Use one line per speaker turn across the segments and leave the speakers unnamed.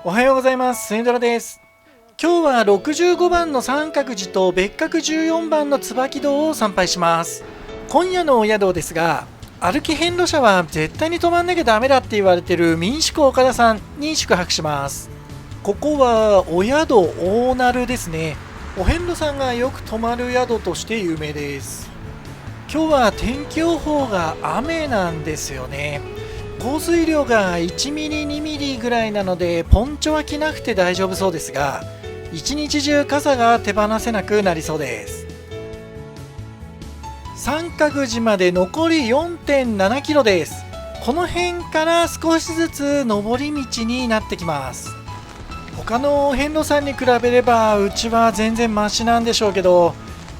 おはようございます。スエンドラです。今日は65番の三角寺と別格14番の椿堂を参拝します。今夜のお宿ですが、歩き遍路者は絶対に泊まんなきゃダメだって言われてる民宿岡田さんに宿泊します。ここはお宿大鳴ですね。お遍路さんがよく泊まる宿として有名です。今日は天気予報が雨なんですよね。降水量が1ミリ2ミリぐらいなのでポンチョは着なくて大丈夫そうですが、一日中傘が手放せなくなりそうです。三角寺まで残り 4.7 キロです。この辺から少しずつ上り道になってきます。他の遍路さんに比べればうちは全然マシなんでしょうけど、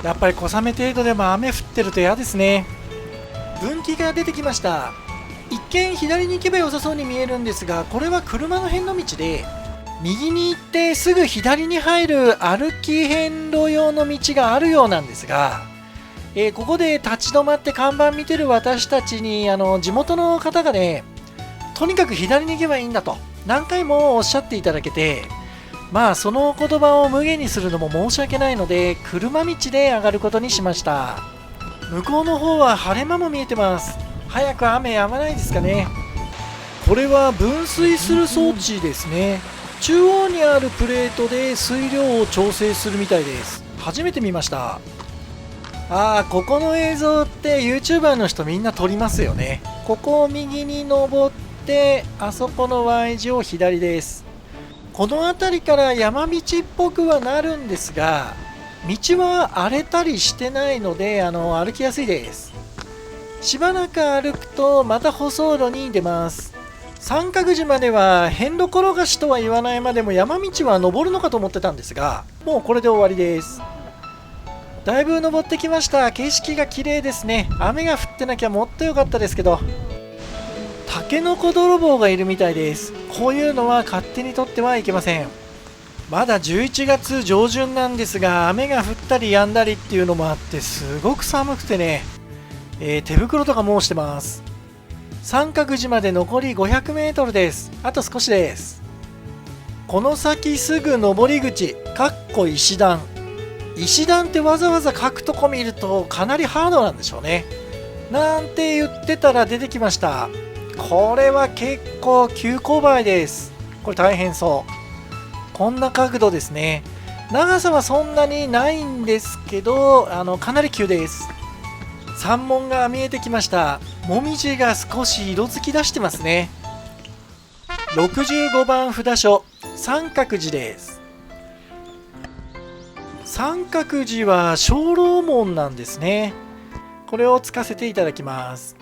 やっぱり小雨程度でも雨降ってると嫌ですね。分岐が出てきました。一見左に行けば良さそうに見えるんですが、これは車の遍路道で、右に行ってすぐ左に入る歩き遍路用の道があるようなんですが、ここで立ち止まって看板見てる私たちに地元の方がね、とにかく左に行けばいいんだと何回もおっしゃっていただけて、その言葉を無限にするのも申し訳ないので車道で上がることにしました。向こうの方は晴れ間も見えてます。早く雨止まないですかね。これは分水する装置ですね。中央にあるプレートで水量を調整するみたいです。初めて見ました。ここの映像って YouTuber の人みんな撮りますよね。ここを右に登ってあそこの Y 字を左です。この辺りから山道っぽくはなるんですが、道は荒れたりしてないので歩きやすいです。しばらく歩くとまた舗装路に出ます。三角寺までは遍路転がしとは言わないまでも山道は登るのかと思ってたんですが、もうこれで終わりです。だいぶ登ってきました。景色が綺麗ですね。雨が降ってなきゃもっと良かったですけど、タケノコ泥棒がいるみたいです。こういうのは勝手に取ってはいけません。まだ11月上旬なんですが、雨が降ったり止んだりっていうのもあってすごく寒くてね、手袋とかもしてます。三角寺まで残り500メートルです。あと少しです。この先すぐ登り口、石段。石段ってわざわざ書くとこ見るとかなりハードなんでしょうね。なんて言ってたら出てきました。これは結構急勾配です。これ大変そう。こんな角度ですね。長さはそんなにないんですけど、かなり急です。山門が見えてきました。もみじが少し色づき出してますね。65番札所、三角寺です。三角寺は鐘楼門なんですね。これをつかせていただきます。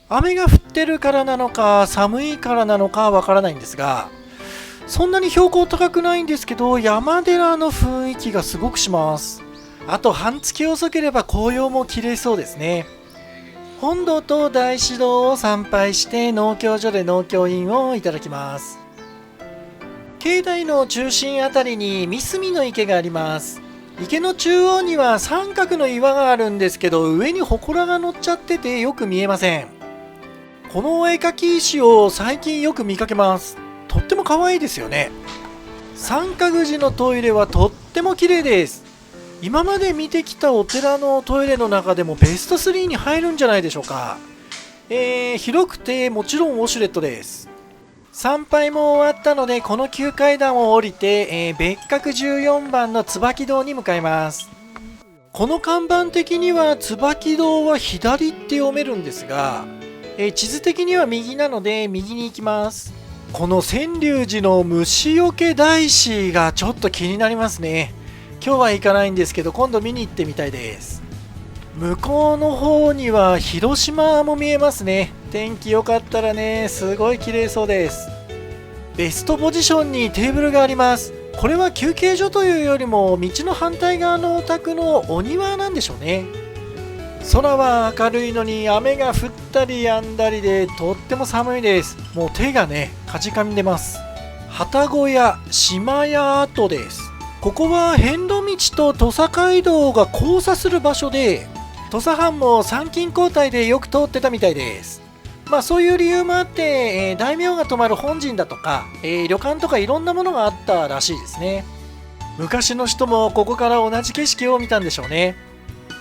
雨が降ってるからなのか寒いからなのかわからないんですが、そんなに標高高くないんですけど、山寺の雰囲気がすごくします。あと半月遅ければ紅葉も綺麗そうですね。本堂と大師堂を参拝して農協所で農協印をいただきます。境内の中心あたりに三隅の池があります。池の中央には三角の岩があるんですけど、上に祠が乗っちゃっててよく見えません。このお絵かき石を最近よく見かけます。とっても可愛いですよね。三角寺のトイレはとっても綺麗です。今まで見てきたお寺のトイレの中でもベスト3に入るんじゃないでしょうか。広くてもちろんウォシュレットです。参拝も終わったのでこの旧階段を降りて、別格14番の椿堂に向かいます。この看板的には椿堂は左って読めるんですが、地図的には右なので右に行きます。この川柳寺の虫よけ大師がちょっと気になりますね。今日は行かないんですけど今度見に行ってみたいです。向こうの方には広島も見えますね。天気良かったらね、すごい綺麗そうです。ベストポジションにテーブルがあります。これは休憩所というよりも道の反対側のお宅のお庭なんでしょうね。空は明るいのに雨が降ったり止んだりでとっても寒いです。もう手がねかじかんでます。旅籠や島屋跡です。ここは遍路道と土佐街道が交差する場所で、土佐藩も参勤交代でよく通ってたみたいです。そういう理由もあって、大名が泊まる本陣だとか、旅館とかいろんなものがあったらしいですね。昔の人もここから同じ景色を見たんでしょうね。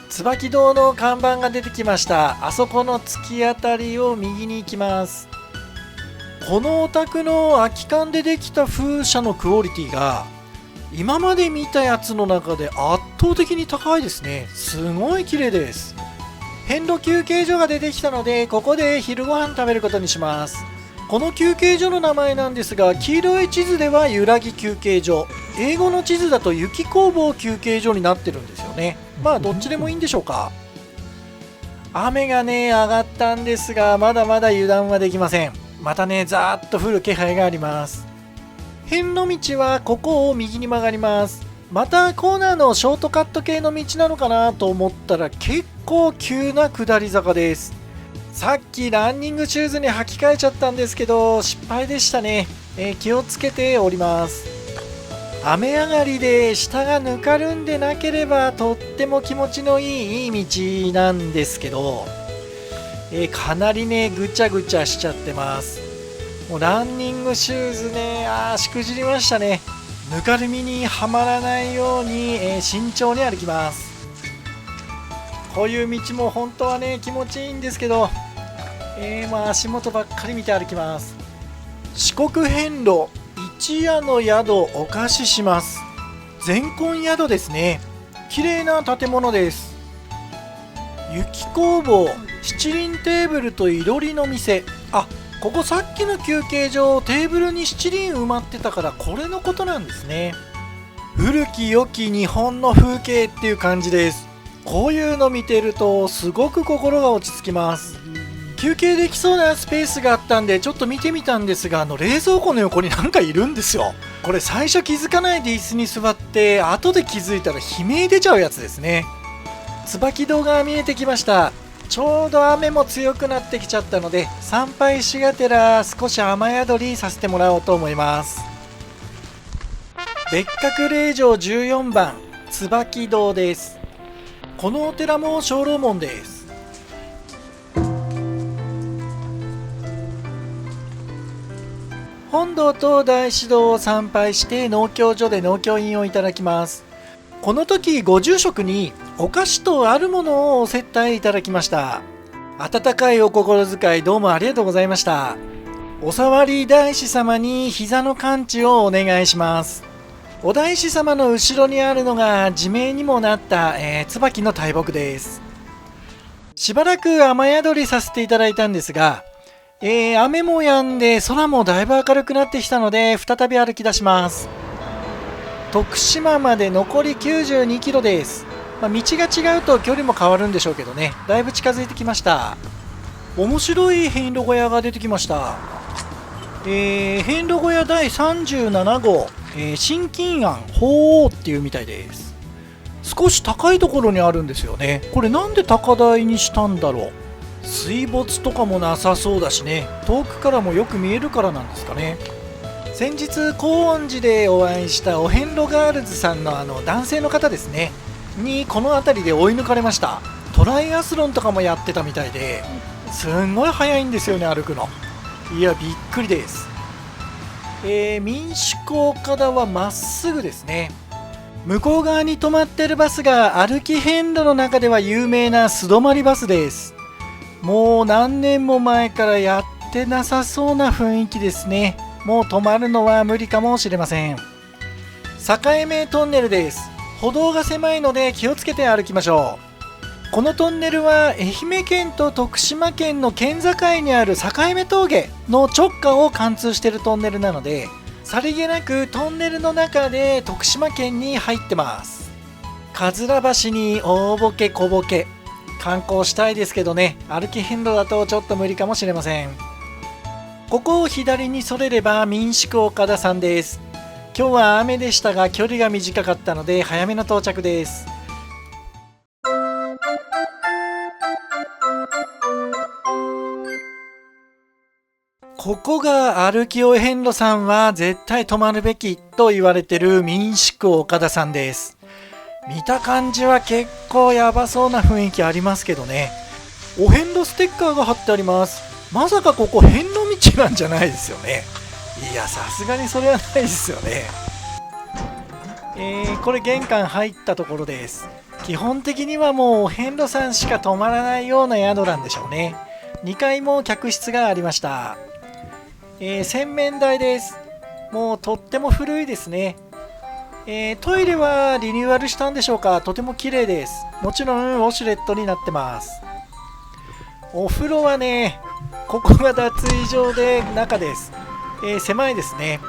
椿堂の看板が出てきました。あそこの突き当たりを右に行きます。このお宅の空き缶でできた風車のクオリティが今まで見たやつの中で圧倒的に高いですね。すごい綺麗です。遍路休憩所が出てきたので、ここで昼ご飯食べることにします。この休憩所の名前なんですが、黄色い地図ではゆらぎ休憩所、英語の地図だと雪工房休憩所になってるんですよね。どっちでもいいんでしょうか。雨がね上がったんですが、まだまだ油断はできません。またねザーッと降る気配があります。遍路道はここを右に曲がります。またコーナーのショートカット系の道なのかなと思ったら、結構急な下り坂です。さっきランニングシューズに履き替えちゃったんですけど失敗でしたね。気をつけております。雨上がりで下がぬかるんでなければとっても気持ちのいい道なんですけど、かなりねぐちゃぐちゃしちゃってます。もうランニングシューズねしくじりましたね。ぬかるみにはまらないように、慎重に歩きます。こういう道も本当はね気持ちいいんですけど、足元ばっかり見て歩きます。四国遍路一夜の宿お貸しします。全婚宿ですね。綺麗な建物です。雪工房、七輪テーブルといろりの店。ここさっきの休憩所、テーブルに七輪埋まってたからこれのことなんですね。古き良き日本の風景っていう感じです。こういうの見てるとすごく心が落ち着きます。休憩できそうなスペースがあったんでちょっと見てみたんですが、冷蔵庫の横になんかいるんですよ。これ最初気づかないで椅子に座って後で気づいたら悲鳴出ちゃうやつですね。椿堂が見えてきました。ちょうど雨も強くなってきちゃったので、参拝しがてら少し雨宿りさせてもらおうと思います。別格霊場14番椿堂です。このお寺も鐘楼門です。本堂と大師堂を参拝して農協所で農協印をいただきます。この時ご住職にお菓子とあるものをお接待いただきました。温かいお心遣いどうもありがとうございました。お触り大師様に膝の完治をお願いします。お大師様の後ろにあるのが地名にもなった、椿の大木です。しばらく雨宿りさせていただいたんですが、雨も止んで空もだいぶ明るくなってきたので再び歩き出します。徳島まで残り92キロです。道が違うと距離も変わるんでしょうけどね、だいぶ近づいてきました。面白い遍路小屋が出てきました。遍路小屋第37号、新金庵鳳凰っていうみたいです。少し高いところにあるんですよね。これなんで高台にしたんだろう。水没とかもなさそうだしね、遠くからもよく見えるからなんですかね。先日高恩寺でお会いしたお遍路ガールズさんの男性の方ですねにこの辺りで追い抜かれました。トライアスロンとかもやってたみたいで、すんごい速いんですよね、歩くの。いやびっくりです。民宿岡田はまっすぐですね。向こう側に止まってるバスが歩き遍路の中では有名な素泊まりバスです。もう何年も前からやってなさそうな雰囲気ですね。もう止まるのは無理かもしれません。境目トンネルです。歩道が狭いので気をつけて歩きましょう。このトンネルは愛媛県と徳島県の県境にある境目峠の直下を貫通しているトンネルなので、さりげなくトンネルの中で徳島県に入ってます。かずら橋に大ボケ小ボケ、観光したいですけどね、歩き遍路だとちょっと無理かもしれません。ここを左にそれれば民宿岡田さんです。今日は雨でしたが距離が短かったので早めの到着です。ここが歩きお遍路さんは絶対泊まるべきと言われてる民宿岡田さんです。見た感じは結構やばそうな雰囲気ありますけどね。お遍路ステッカーが貼ってあります。まさかここ遍路道なんじゃないですよね。いや、さすがにそれはないですよね。これ玄関入ったところです。基本的にはもうお遍路さんしか泊まらないような宿なんでしょうね。2階も客室がありました。洗面台です。もうとっても古いですね。トイレはリニューアルしたんでしょうか。とても綺麗です。もちろんウォシュレットになってます。お風呂はね、ここが脱衣場で中です。狭いですね。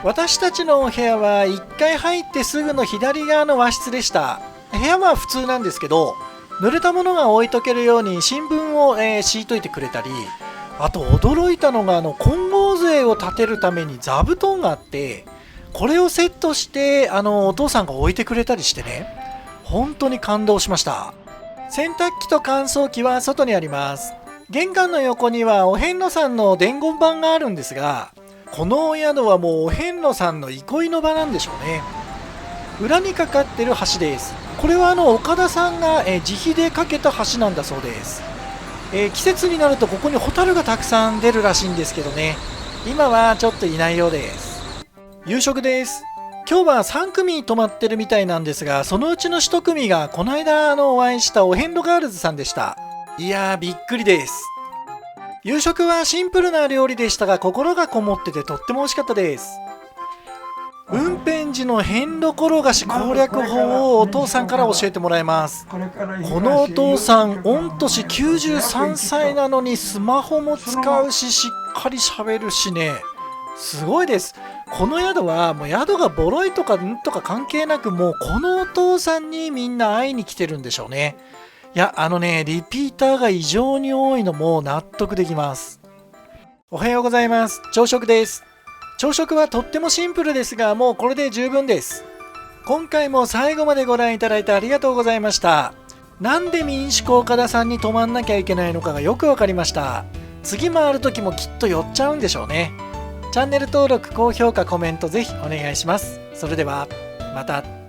私たちのお部屋は1階入ってすぐの左側の和室でした。部屋は普通なんですけど、濡れたものが置いとけるように新聞を、敷いといてくれたり、あと驚いたのが金剛杖を立てるために座布団があって、これをセットしてお父さんが置いてくれたりしてね、本当に感動しました。洗濯機と乾燥機は外にあります。玄関の横にはお遍路さんの伝言板があるんですが、このお宿はもうお遍路さんの憩いの場なんでしょうね。裏にかかってる橋です。これは岡田さんが自費で架けた橋なんだそうです。季節になるとここにホタルがたくさん出るらしいんですけどね、今はちょっといないようです。夕食です。今日は3組泊まってるみたいなんですが、そのうちの1組がこの間お会いしたお遍路ガールズさんでした。いやー、びっくりです。夕食はシンプルな料理でしたが、心がこもっててとっても美味しかったです。雲辺寺の遍路転がし攻略法をお父さんから教えてもらいます。このお父さん、御年93歳なのにスマホも使うし、しっかり喋るしね、すごいです。この宿はもう宿がボロいとか関係なく、もうこのお父さんにみんな会いに来てるんでしょうね。いや、リピーターが異常に多いのも納得できます。おはようございます。朝食です。朝食はとってもシンプルですが、もうこれで十分です。今回も最後までご覧いただいてありがとうございました。なんで民宿岡田さんに泊まんなきゃいけないのかがよくわかりました。次回る時もきっと寄っちゃうんでしょうね。チャンネル登録、高評価、コメントぜひお願いします。それではまた。